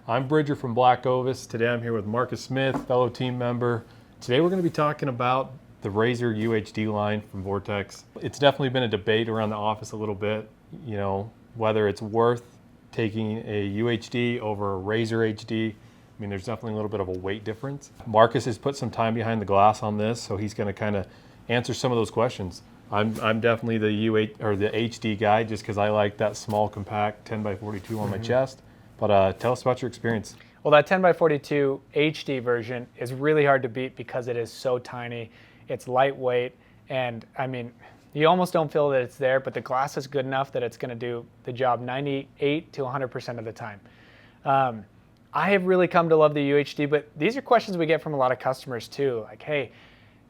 I'm Bridger from BlackOvis. Today I'm here with Marcus Smith, fellow team member. Today we're going to be talking about the Razor UHD line from Vortex. It's definitely been a debate around the office a little bit, you know, whether it's worth taking a UHD over a Razor HD. I mean, there's definitely a little bit of a weight difference. Marcus has put some time behind the glass on this, so he's going to kind of answer some of those questions. I'm definitely the HD guy just because I like that small, compact 10x42 on my chest. But tell us about your experience. Well, that 10x42 HD version is really hard to beat because it is so tiny. It's lightweight, and I mean, you almost don't feel that it's there, but the glass is good enough that it's going to do the job 98 to 100% of the time. I have really come to love the UHD, but these are questions we get from a lot of customers too. Like, hey,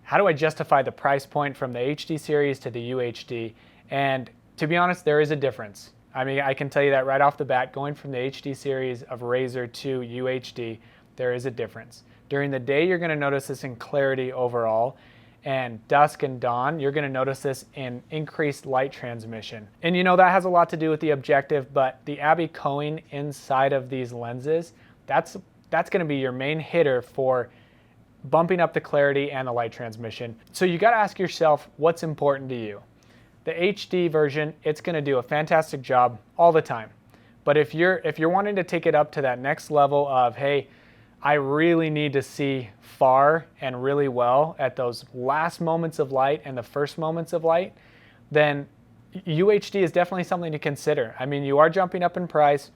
how do I justify the price point from the HD series to the UHD? And to be honest, there is a difference. I mean, I can tell you that right off the bat, going from the HD series of Razor to UHD, there is a difference. During the day, you're going to notice this in clarity overall, and dusk and dawn, you're going to notice this in increased light transmission. And you know, that has a lot to do with the objective, but the aberration inside of these lenses, that's going to be your main hitter for bumping up the clarity and the light transmission. So you got to ask yourself, what's important to you? The HD version, it's going to do a fantastic job all the time. But if you're wanting to take it up to that next level of, hey, I really need to see far and really well at those last moments of light and the first moments of light, then UHD is definitely something to consider. I mean, you are jumping up in price,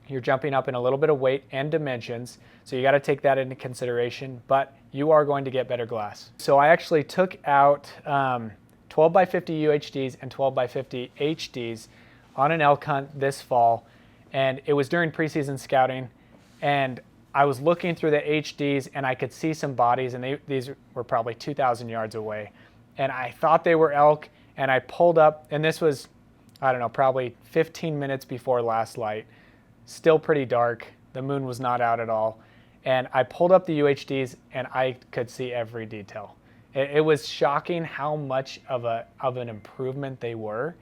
you're jumping up in a little bit of weight and dimensions, so you got to take that into consideration, but you are going to get better glass. So I actually took out 12x50 UHDs and 12x50 HDs on an elk hunt this fall, and it was during preseason scouting, and I was looking through the HDs and I could see some bodies, and these were probably 2,000 yards away, and I thought they were elk, and I pulled up, and this was, I don't know, probably 15 minutes before last light, still pretty dark, the moon was not out at all, and I pulled up the UHDs and I could see every detail. It was shocking how much of an improvement they were.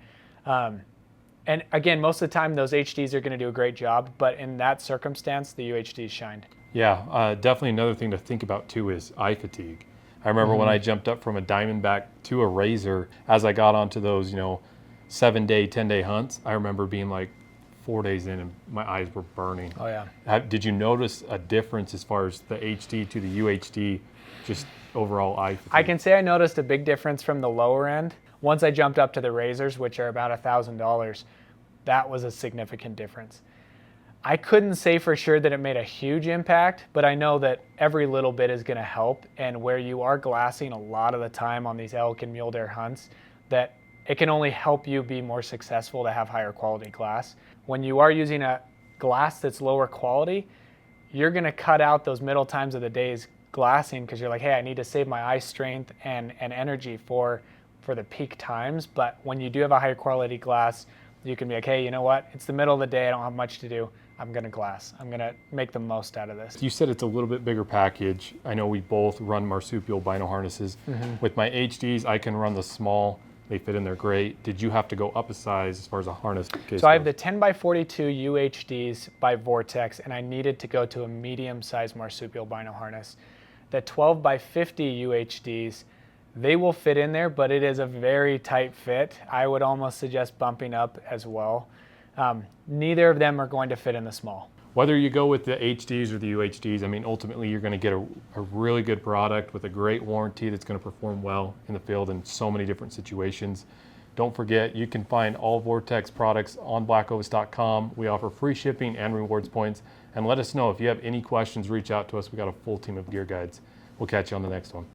And again, most of the time those HDs are going to do a great job, but in that circumstance, the UHDs shined. Yeah, definitely another thing to think about too is eye fatigue. I remember when I jumped up from a Diamondback to a Razor, as I got onto those, 7-day, 10-day hunts, I remember being like 4 days in and my eyes were burning. Oh yeah. Did you notice a difference as far as the HD to the UHD, just overall eye fatigue? I can say I noticed a big difference from the lower end. Once I jumped up to the Razors, which are about $1,000, that was a significant difference. I couldn't say for sure that it made a huge impact, but I know that every little bit is going to help, and where you are glassing a lot of the time on these elk and mule deer hunts, that it can only help you be more successful to have higher quality glass. When you are using a glass that's lower quality, you're going to cut out those middle times of the days glassing because you're like, hey, I need to save my eye strength and energy for the peak times. But when you do have a higher quality glass, you can be like, hey, you know what? It's the middle of the day. I don't have much to do. I'm going to glass. I'm going to make the most out of this. You said it's a little bit bigger package. I know we both run marsupial bino harnesses. With my HDs, I can run the small. They fit in there great. Did you have to go up a size as far as a harness case? So I have the 10x42 UHDs by Vortex, and I needed to go to a medium-sized marsupial bino harness. The 12x50 UHDs, they will fit in there, but it is a very tight fit. I would almost suggest bumping up as well. Neither of them are going to fit in the small. Whether you go with the HDs or the UHDs, I mean, ultimately you're going to get a really good product with a great warranty that's going to perform well in the field in so many different situations. Don't forget, you can find all Vortex products on blackovis.com. We offer free shipping and rewards points. And let us know if you have any questions, reach out to us. We got a full team of gear guides. We'll catch you on the next one.